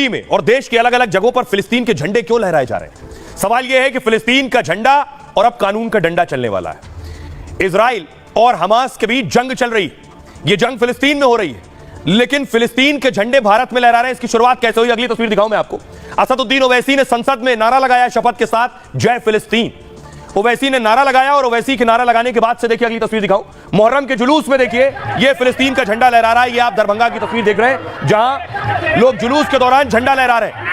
UP में और देश के अलग अलग जगहों पर फिलिस्तीन के झंडे क्यों लहराए जा रहे हैं? सवाल यह है कि फिलिस्तीन का झंडा और अब कानून का डंडा चलने वाला है। इजराइल और हमास के बीच जंग चल रही है। यह जंग फिलिस्तीन में हो रही है, लेकिन फिलिस्तीन के झंडे भारत में लहरा रहे हैं। इसकी शुरुआत कैसे हुई, अगली तस्वीर दिखाऊं मैं आपको। असदुद्दीन ओवैसी ने संसद में नारा लगाया शपथ के साथ, जय फिलिस्तीन। ओवैसी ने नारा लगाया और ओवैसी के नारा लगाने के बाद से देखिए, अगली तस्वीर दिखाऊं, मुहर्रम के जुलूस में देखिए ये फिलिस्तीन का झंडा लहरा रहा है। ये आप दरभंगा की तस्वीर देख रहे हैं, जहां लोग जुलूस के दौरान झंडा लहरा रहे हैं।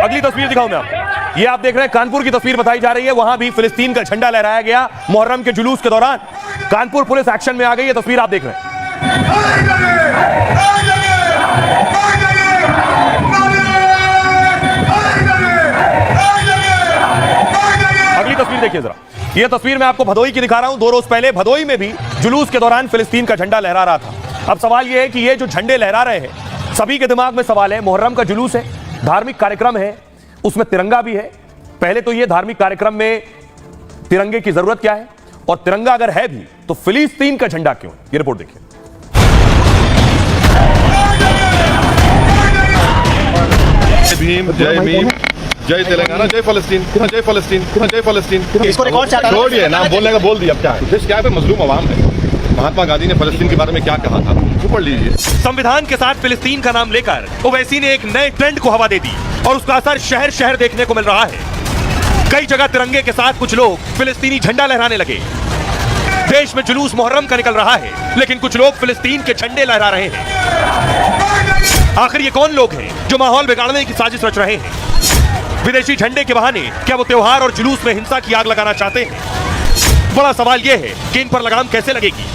अगली तस्वीर दिखाऊं मैं आपको। ये आप देख रहे हैं कानपुर की तस्वीर बताई जा रही है, वहां भी फिलिस्तीन का झंडा लहराया गया मुहर्रम के जुलूस के दौरान। कानपुर पुलिस एक्शन में आ गई, ये तस्वीर आप देख रहे हैं। अगली तस्वीर देखिए जरा। यह तस्वीर मैं आपको भदोई की दिखा रहा हूं। 2 रोज पहले भदोई में भी जुलूस के दौरान फिलिस्तीन का झंडा लहरा रहा था। अब सवाल यह है कि ये जो झंडे लहरा रहे हैं, सभी के दिमाग में सवाल है, मुहर्रम का जुलूस है, धार्मिक कार्यक्रम है, उसमें तिरंगा भी है। पहले तो ये धार्मिक कार्यक्रम में तिरंगे की जरूरत क्या है, और तिरंगा अगर है भी तो फिलिस्तीन का झंडा क्यों? ये रिपोर्ट देखिए। भीम, जय भीम, जय तेलंगाना, जय फलस्तीन, जय फलस्तीन, जय फलस्तीन। इसको रिकॉर्ड से छोड़िए, नाम बोलने का बोल दिया। अब क्या है देश, क्या है, मजलूम आवाम है। महात्मा गांधी ने फलस्तीन के बारे में क्या कहा था, पढ़ लीजिए। संविधान के साथ फिलिस्तीन का नाम लेकर ओवैसी ने एक नए ट्रेंड को हवा दे दी और उसका असर शहर शहर देखने को मिल रहा है। कई जगह तिरंगे के साथ कुछ लोग फिलिस्तीनी झंडा लहराने लगे। देश में जुलूस मुहर्रम का निकल रहा है, लेकिन कुछ लोग फिलिस्तीन के झंडे लहरा रहे हैं। आखिर ये कौन लोग हैं जो माहौल बिगाड़ने की साजिश रच रहे हैं? विदेशी झंडे के बहाने क्या वो त्योहार और जुलूस में हिंसा की आग लगाना चाहते हैं? बड़ा सवाल यह है कि इन पर लगाम कैसे लगेगी।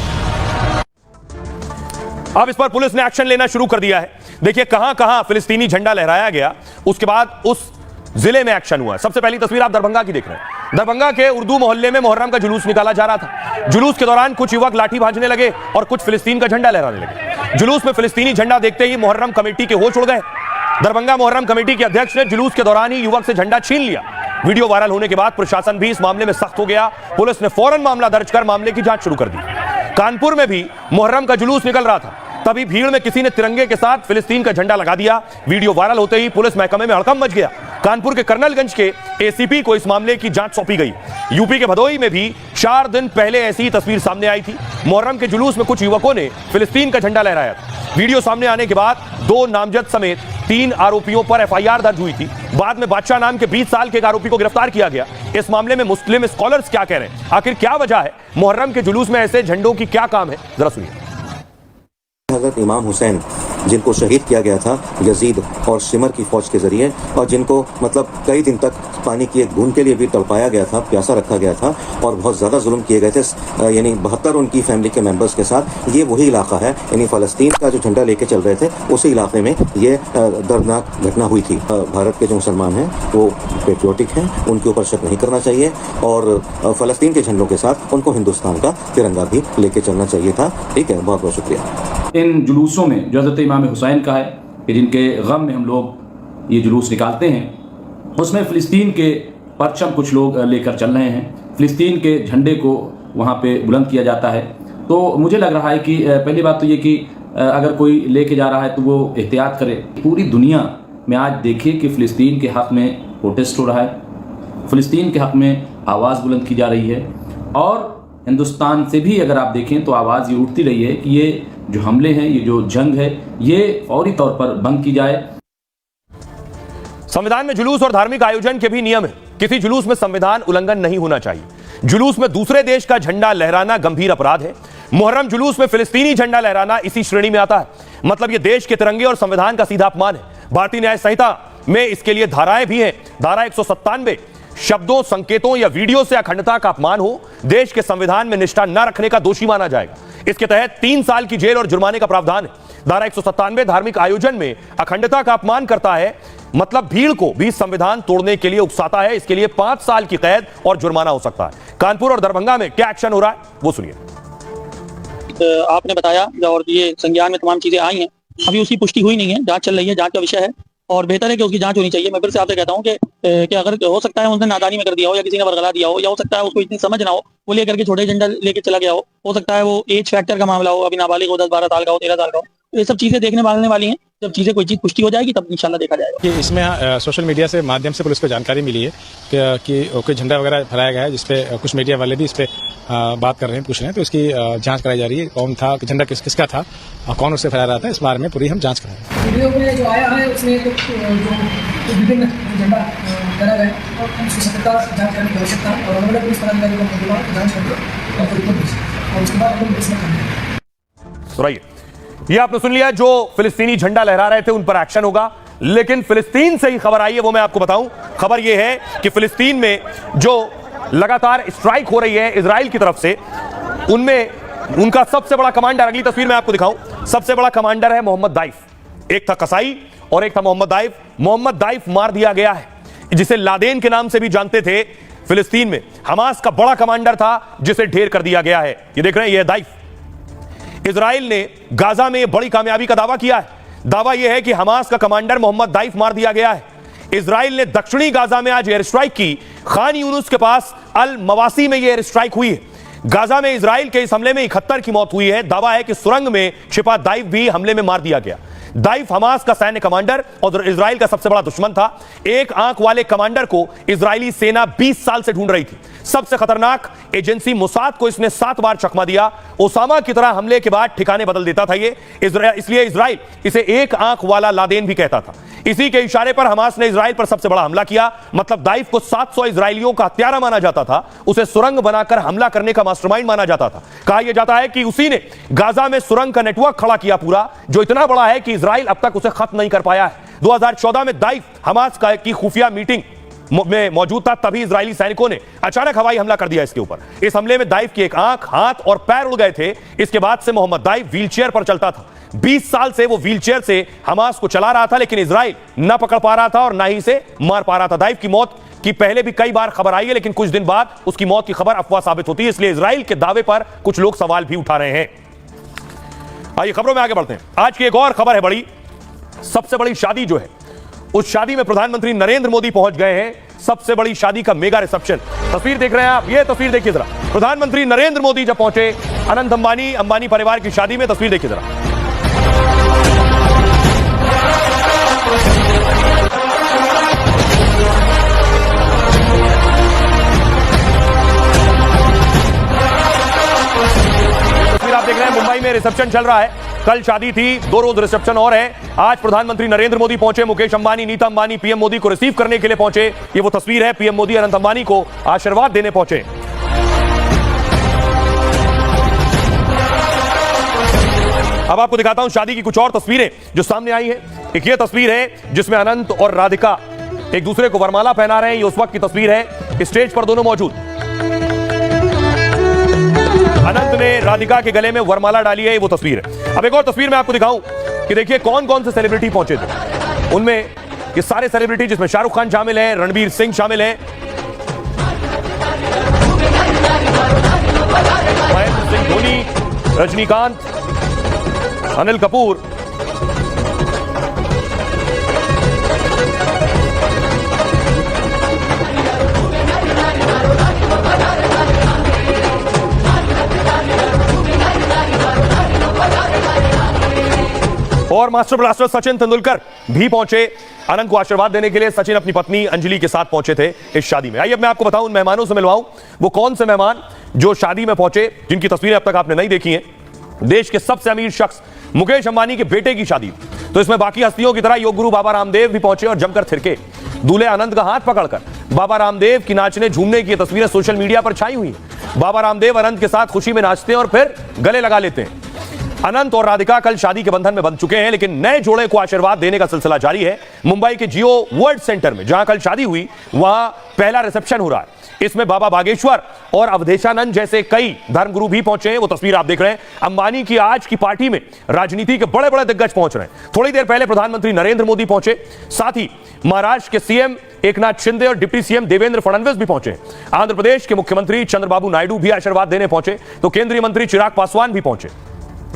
अब इस पर पुलिस ने एक्शन लेना शुरू कर दिया है। देखिए कहां कहां फिलिस्तीनी झंडा लहराया गया, उसके बाद उस जिले में एक्शन हुआ। सबसे पहली तस्वीर आप दरभंगा की देख रहे हैं। दरभंगा के उर्दू मोहल्ले में मुहर्रम का जुलूस निकाला जा रहा था। जुलूस के दौरान कुछ युवक लाठी भांजने लगे और कुछ फिलिस्तीन का झंडा लहराने लगे। जुलूस में फिलिस्तीनी झंडा देखते ही मुहर्रम कमेटी के होश उड़ गए। दरभंगा मुहर्रम कमेटी के अध्यक्ष ने जुलूस के दौरान ही युवक से झंडा छीन लिया। वीडियो वायरल होने के बाद प्रशासन भी इस मामले में सख्त हो गया। पुलिस ने फौरन मामला दर्ज कर मामले की जांच शुरू कर दी। कानपुर में भी मुहर्रम का जुलूस निकल रहा था, तभी भीड़ में किसी ने तिरंगे के साथ फिलिस्तीन का झंडा लगा दिया। वीडियो वायरल होते ही पुलिस महकमे में हड़कंप मच गया। कानपुर के कर्नलगंज के एसीपी को इस मामले की जांच सौंपी गई। यूपी के भदोई में भी 4 दिन पहले ऐसी ही तस्वीर सामने आई थी। मुहर्रम के जुलूस में कुछ युवकों ने फिलिस्तीन का झंडा लहराया था। वीडियो सामने आने के बाद 2 नामजद समेत 3 आरोपियों पर एफआईआर दर्ज हुई थी। बाद में बादशाह नाम के 20 साल के एक आरोपी को गिरफ्तार किया गया। इस मामले में मुस्लिम स्कॉलर्स क्या कह रहे हैं, आखिर क्या वजह है, मुहर्रम के जुलूस में ऐसे झंडों की क्या काम है, जरा सुनिए। हज़रत इमाम हुसैन जिनको शहीद किया गया था यजीद और शिमर की फौज के जरिए, और जिनको मतलब कई दिन तक पानी की एक बूंद के लिए भी तड़पाया गया था, प्यासा रखा गया था और बहुत ज़्यादा जुल्म किए गए थे, यानी 72 उनकी फैमिली के मेंबर्स के साथ। ये वही इलाका है, यानी फ़लस्तीन का जो झंडा लेके चल रहे थे उसी इलाके में ये दर्दनाक घटना हुई थी। भारत के जो मुसलमान हैं वो पेट्रियोटिक हैं, उनके ऊपर शक नहीं करना चाहिए, और फ़लस्तीन के झंडों के साथ उनको हिंदुस्तान का तिरंगा भी लेके चलना चाहिए था। ठीक है, बहुत बहुत शुक्रिया। इन जुलूसों में जो हज़रत इमाम हुसैन का है कि जिनके गम में हम लोग ये जुलूस निकालते हैं, उसमें फ़िलिस्तीन के परचम कुछ लोग लेकर चल रहे हैं। फ़िलिस्तीन के झंडे को वहाँ पे बुलंद किया जाता है। तो मुझे लग रहा है कि पहली बात तो ये कि अगर कोई लेके जा रहा है तो वो एहतियात करे। पूरी दुनिया में आज देखिए कि फ़िलिस्तीन के हक़ में प्रोटेस्ट हो रहा है, फ़िलिस्तीन के हक़ में आवाज़ बुलंद की जा रही है, और हिंदुस्तान से भी अगर आप देखें तो आवाज़ ये उठती रही है कि ये जो हमले हैं, ये जो जंग है, ये फौरी तौर पर बंद की जाए। संविधान में जुलूस और धार्मिक आयोजन के भी नियम है। किसी जुलूस में संविधान उल्लंघन नहीं होना चाहिए। जुलूस में दूसरे देश का झंडा लहराना गंभीर अपराध है। मुहर्रम जुलूस में फिलिस्तीनी झंडा लहराना इसी श्रेणी में आता है। मतलब यह देश के तिरंगे और संविधान का सीधा अपमान है। भारतीय न्याय संहिता में इसके लिए धाराएं भी हैं। धारा 197 शब्दों, संकेतों या वीडियो से अखंडता का अपमान हो, देश के संविधान में निष्ठा न रखने का दोषी माना जाएगा। इसके तहत 3 साल की जेल और जुर्माने का प्रावधान है। धारा 197 धार्मिक आयोजन में अखंडता का अपमान करता है, मतलब भीड़ को भी संविधान तोड़ने के लिए उकसाता है। इसके लिए 5 साल की कैद और जुर्माना हो सकता है। कानपुर और दरभंगा में क्या एक्शन हो रहा है वो सुनिए। आपने बताया और ये संज्ञान में तमाम चीजें आई हैं, अभी उसकी पुष्टि हुई नहीं है, जांच चल रही है, जांच का विषय है और बेहतर है कि उसकी जांच होनी चाहिए। मैं फिर से आपसे कहता हूं कि अगर हो सकता है उसने नादानी में कर दिया हो या किसी ने वर्गला दिया हो, या हो सकता है उसको इतनी समझ ना हो, वो लेकर के छोटे झंडा लेके चला गया हो सकता है वो एज फैक्टर का मामला हो, अभी नाबालिग हो, 10-12 साल का हो, 13 साल का हो। तो ये सब चीजें देखने वाली हैं। जब चीजें कोई चीज पुष्टि हो जाएगी तब इंशाल्लाह देखा जाएगा। कि इसमें सोशल मीडिया से माध्यम से पुलिस को जानकारी मिली है कि कोई झंडा वगैरह फहराया गया है, जिसपे कुछ मीडिया वाले भी इस पे बात कर रहे हैं, पूछ रहे हैं। तो इसकी जांच कराई जा रही है, कौन था, झंडा किसका था और कौन उसे फहरा रहा था, इस बारे में पूरी हम जांच करा रहे हैं। वीडियो में जो आया है उसमें जो विभिन्न झंडा फहरा गया और उसकी सत्यता जांच करने की आवश्यकता है और अलग पुलिस पदाधिकारी को जांच करके और रिपोर्ट भेजें और उसके बाद हम लोग इसमें करेंगे। सुनिए, ये आपने सुन लिया, जो फिलिस्तीनी झंडा लहरा रहे थे उन पर एक्शन होगा। लेकिन फिलिस्तीन से ही खबर आई है, वो मैं आपको बताऊं। खबर ये है कि फिलिस्तीन में जो लगातार स्ट्राइक हो रही है इजराइल की तरफ से, उनमें उनका सबसे बड़ा कमांडर, अगली तस्वीर मैं आपको दिखाऊं, सबसे बड़ा कमांडर है मोहम्मद दाइफ। एक था कसाई और एक था मोहम्मद दाइफ। मोहम्मद दाइफ मार दिया गया है, जिसे लादेन के नाम से भी जानते थे। फिलिस्तीन में हमास का बड़ा कमांडर था जिसे ढेर कर दिया गया है। ये देख रहे हैं, ये दाइफ। इजराइल ने गाजा में बड़ी कामयाबी का दावा किया है। दावा यह है कि हमास का कमांडर मोहम्मद दाइफ मार दिया गया है। इजराइल ने दक्षिणी गाजा में आज एयर स्ट्राइक की। खान यूनुस के पास अल मवासी में यह एयर स्ट्राइक हुई है। गाजा में इजराइल के इस हमले में 71 की मौत हुई है। दावा है कि सुरंग में छिपा दाइफ भी हमले में मार दिया गया। दाइफ हमास का सैन्य कमांडर और इजराइल का सबसे बड़ा दुश्मन था। एक आंख वाले कमांडर को इजरायली सेना 20 साल से ढूंढ रही थी। सबसे खतरनाक एजेंसी मोसाद को इसने 7 बार चकमा दिया। ओसामा की तरह हमले के बाद ठिकाने बदल देता था ये, इसलिए इजराइल इसे एक आंख वाला लादेन भी कहता था। इसी के इशारे पर हमास ने इजराइल पर सबसे बड़ा हमला किया। मतलब दाइफ को 700 इजरायलियों का हत्यारा माना जाता था। उसे सुरंग बनाकर हमला करने का मास्टरमाइंड माना जाता था। कहा यह जाता है कि उसी ने गाजा में सुरंग का नेटवर्क खड़ा किया पूरा, जो इतना बड़ा है कि इजराइल अब तक उसे खत्म नहीं कर पाया है। 2014 में दाइफ हमास की खुफिया मीटिंग में मौजूद था, तभी इजरायली सैनिकों ने अचानक हवाई हमला कर दिया इसके ऊपर। इस हमले में दाइफ की एक आंख, हाथ और पैर उड़ गए थे। इसके बाद से मोहम्मद दाइफ व्हीलचेयर पर चलता था। 20 साल से वो व्हीलचेयर से हमास को चला रहा था, लेकिन इजराइल न पकड़ पा रहा था और ना ही इसे मार पा रहा था। दाइफ की मौत की पहले भी कई बार खबर आई है, लेकिन कुछ दिन बाद उसकी मौत की खबर अफवाह साबित होती है। इसलिए इजराइल के दावे पर कुछ लोग सवाल भी उठा रहे हैं। आइए खबरों में आगे बढ़ते हैं। आज की एक और खबर है बड़ी, सबसे बड़ी शादी जो है, उस शादी में प्रधानमंत्री नरेंद्र मोदी पहुंच गए हैं। सबसे बड़ी शादी का मेगा रिसेप्शन। तस्वीर देख रहे हैं आप, ये तस्वीर देखिए जरा। प्रधानमंत्री नरेंद्र मोदी जब पहुंचे अनंत अंबानी परिवार की शादी में, तस्वीर देखिए जरा। तस्वीर आप देख रहे हैं, मुंबई में रिसेप्शन चल रहा है। कल शादी थी, 2 रोज रिसेप्शन और है। आज प्रधानमंत्री नरेंद्र मोदी पहुंचे। मुकेश अंबानी, नीता अंबानी पीएम मोदी को रिसीव करने के लिए पहुंचे। ये वो तस्वीर है, पीएम मोदी अनंत अंबानी को आशीर्वाद देने पहुंचे। अब आपको दिखाता हूं शादी की कुछ और तस्वीरें जो सामने आई हैं। एक ये तस्वीर है जिसमें अनंत और राधिका एक दूसरे को वरमाला पहना रहे हैं। ये उस वक्त की तस्वीर है, स्टेज पर दोनों मौजूद। अनंत ने राधिका के गले में वरमाला डाली है, ये वो तस्वीर है। अब एक और तस्वीर मैं आपको दिखाऊं कि देखिए कौन कौन से सेलिब्रिटी पहुंचे थे। उनमें ये सारे सेलिब्रिटी, जिसमें शाहरुख खान शामिल है, रणवीर सिंह शामिल है, महेंद्र सिंह धोनी, रजनीकांत, अनिल कपूर, और मास्टर ब्लास्टर सचिन तेंदुलकर भी पहुंचे अनंत को आशीर्वाद देने के लिए। सचिन अपनी पत्नी अंजलि के साथ पहुंचे थे इस शादी में। आइए अब मैं आपको बताऊं, उन मेहमानों से मिलवाऊं वो कौन से मेहमान जो शादी में पहुंचे, जिनकी तस्वीरें अब तक आपने नहीं देखी हैं। देश के सबसे अमीर शख्स मुकेश अंबानी के बेटे की शादी, तो इसमें बाकी हस्तियों की तरह योग गुरु बाबा रामदेव भी पहुंचे और जमकर थिरके। दूल्हे आनंद का हाथ पकड़कर बाबा रामदेव की नाचने झूमने की तस्वीरें सोशल मीडिया पर छाई हुई हैं। बाबा रामदेव अनंत के साथ खुशी में नाचते हैं और फिर गले लगा लेते हैं। अनंत और राधिका कल शादी के बंधन में बंध चुके हैं, लेकिन नए जोड़े को आशीर्वाद देने का सिलसिला जारी है। मुंबई के जियो वर्ल्ड सेंटर में जहां कल शादी हुई, वहां पहला रिसेप्शन हो रहा है। इसमें बाबा बागेश्वर और अवधेशानंद जैसे कई धर्मगुरु भी पहुंचे हैं। वो तस्वीर आप देख रहे हैं। अंबानी की आज की पार्टी में राजनीति के बड़े बड़े दिग्गज पहुंच रहे हैं। थोड़ी देर पहले प्रधानमंत्री नरेंद्र मोदी पहुंचे, साथ ही महाराष्ट्र के सीएम एकनाथ शिंदे और डिप्टी सीएम देवेंद्र फडणवीस भी पहुंचे। आंध्र प्रदेश के मुख्यमंत्री चंद्रबाबू नायडू भी आशीर्वाद देने पहुंचे, तो केंद्रीय मंत्री चिराग पासवान भी पहुंचे।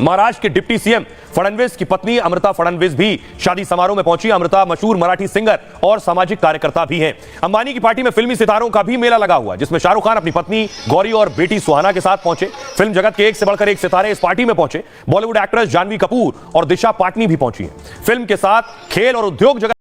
महाराष्ट्र के डिप्टी सीएम फडणवीस की पत्नी अमृता फडणवीस भी शादी समारोह में पहुंची। अमृता मशहूर मराठी सिंगर और सामाजिक कार्यकर्ता भी हैं। अंबानी की पार्टी में फिल्मी सितारों का भी मेला लगा हुआ, जिसमें शाहरुख खान अपनी पत्नी गौरी और बेटी सुहाना के साथ पहुंचे। फिल्म जगत के एक से बढ़कर एक सितारे इस पार्टी में पहुंचे। बॉलीवुड एक्ट्रेस जानवी कपूर और दिशा पाटनी भी पहुंची हैं। फिल्म के साथ खेल और उद्योग जगत